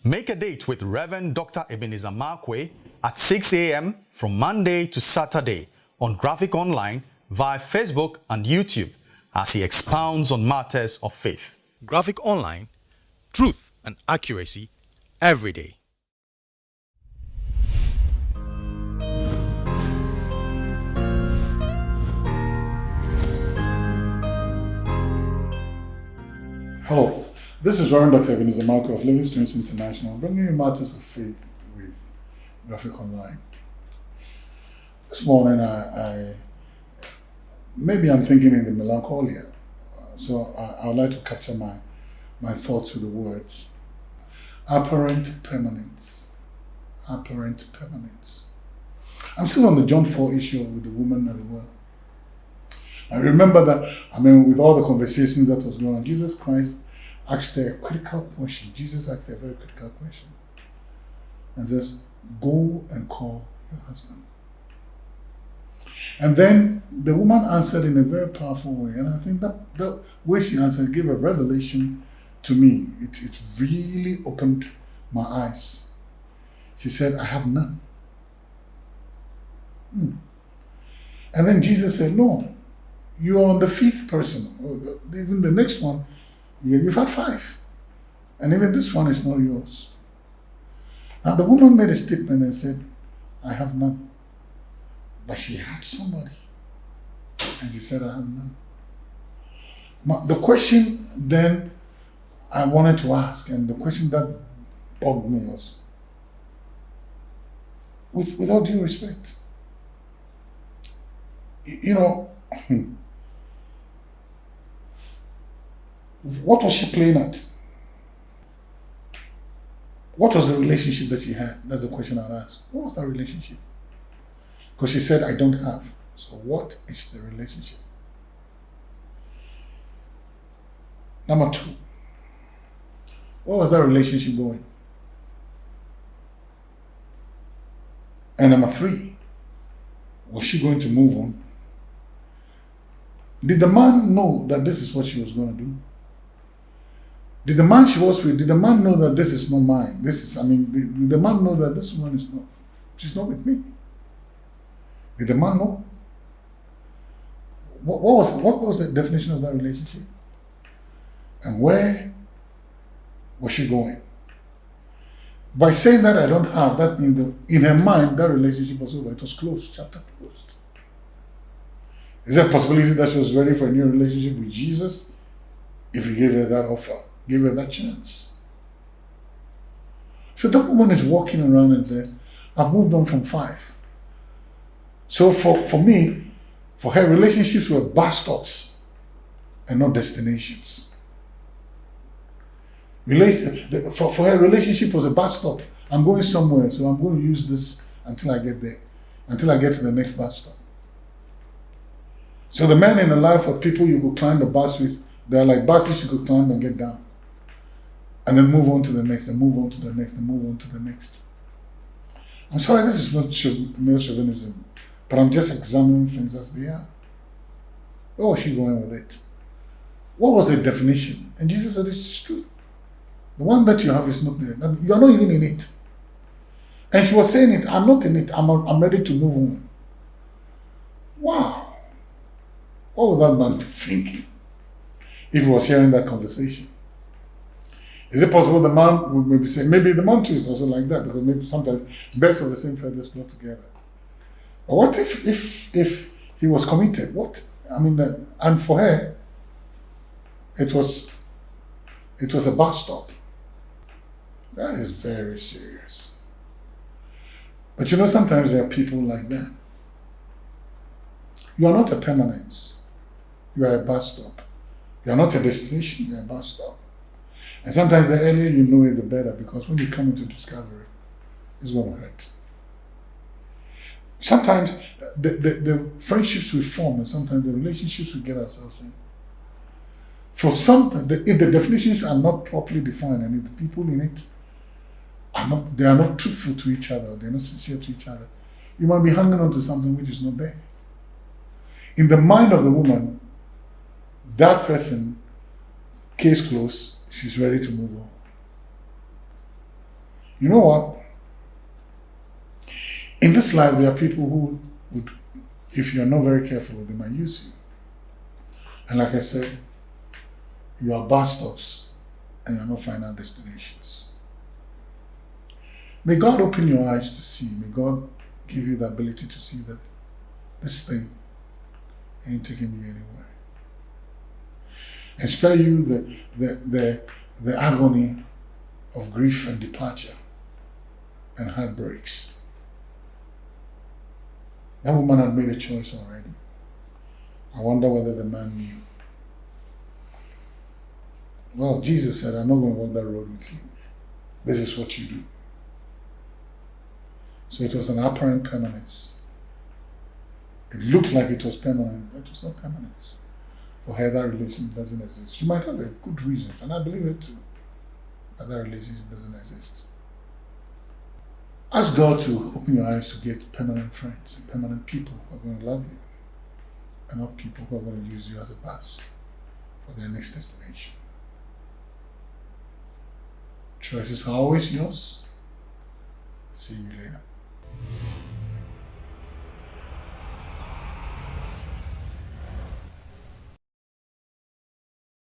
Make a date with Reverend Dr. Ebenezer Markwei at 6 a.m. from Monday to Saturday on Graphic Online via Facebook and YouTube as he expounds on matters of faith. Graphic Online, truth and accuracy every day. Hello, this is Reverend Dr. Ebenezer Markwei of Living Streams International, bringing you matters of faith with Graphic Online. This morning, maybe I'm thinking in the melancholia, so I would like to capture my thoughts with the words: apparent permanence. Apparent permanence. I'm still on the John 4 issue with the woman and the well. I remember that, with all the conversations that was going on, Jesus Christ asked a critical question. Jesus asked a very critical question and says, "Go and call your husband." And then the woman answered in a very powerful way. And I think that the way she answered gave a revelation to me. It really opened my eyes. She said, "I have none." And then Jesus said, "No. You are on the fifth person. Even the next one, you've had 5. And even this one is not yours." Now the woman made a statement and said, "I have none." But she had somebody. And she said, "I have none." The question then I wanted to ask, and the question that bugged me was, with all due respect, what was she playing at? What was the relationship that she had? That's the question I'd ask. What was that relationship? Because she said, "I don't have." So what is the relationship? Number 2, what was that relationship going? And number 3, was she going to move on? Did the man know that this is what she was going to do? Did the man she was with, did the man know that this is not mine? Did the man know that this woman is not, she's not with me? Did the man know? What was the definition of that relationship? And where was she going? By saying that I don't have, that means that in her mind, that relationship was over. It was closed, chapter closed. Is there a possibility that she was ready for a new relationship with Jesus if he gave her that offer, gave her that chance? So that woman is walking around and said, "I've moved on from 5. So for me, for her, relationships were bus stops and not destinations. For her, relationship was a bus stop. I'm going somewhere, so I'm going to use this until I get there, until I get to the next bus stop. So the men in the life are people you could climb a bus with. They're like buses you could climb and get down. And then move on to the next, and move on to the next, and move on to the next. I'm sorry, this is not male chauvinism, but I'm just examining things as they are. Where was she going with it? What was the definition? And Jesus said, "It's truth. The one that you have is not there. You're not even in it." And she was saying it, "I'm not in it. I'm ready to move on." Wow. What would that man be thinking if he was hearing that conversation? Is it possible the man would maybe say, maybe the man too is also like that, because maybe sometimes birds of the same feathers flock together. But what if he was committed? And for her, it was a bus stop. That is very serious. But sometimes there are people like that. You are not a permanence. You are a bus stop. You are not a destination, you are a bus stop. And sometimes the earlier you know it, the better, because when you come into discovery, it's going to hurt. Sometimes the friendships we form, and sometimes the relationships we get ourselves in, for some, if the definitions are not properly defined, and if the people in it are not truthful to each other, they're not sincere to each other, you might be hanging on to something which is not there. In the mind of the woman, that person, case closed, she's ready to move on. You know what? In this life, there are people who would, if you're not very careful, they might use you. And like I said, you are bus stops and you're not final destinations. May God open your eyes to see. May God give you the ability to see that this thing ain't taking me anywhere. And spare you the agony of grief and departure and heartbreaks. That woman had made a choice already. I wonder whether the man knew. Well, Jesus said, I'm not going to walk that road with you. This is what you do. So it was an apparent permanence. It looked like it was permanent, but it was not permanent. For her, that relationship doesn't exist. She might have good reasons, and I believe it too, but that relationship doesn't exist. Ask God to open your eyes to get permanent friends and permanent people who are going to love you, and not people who are going to use you as a bus for their next destination. Choices are always yours. See you later.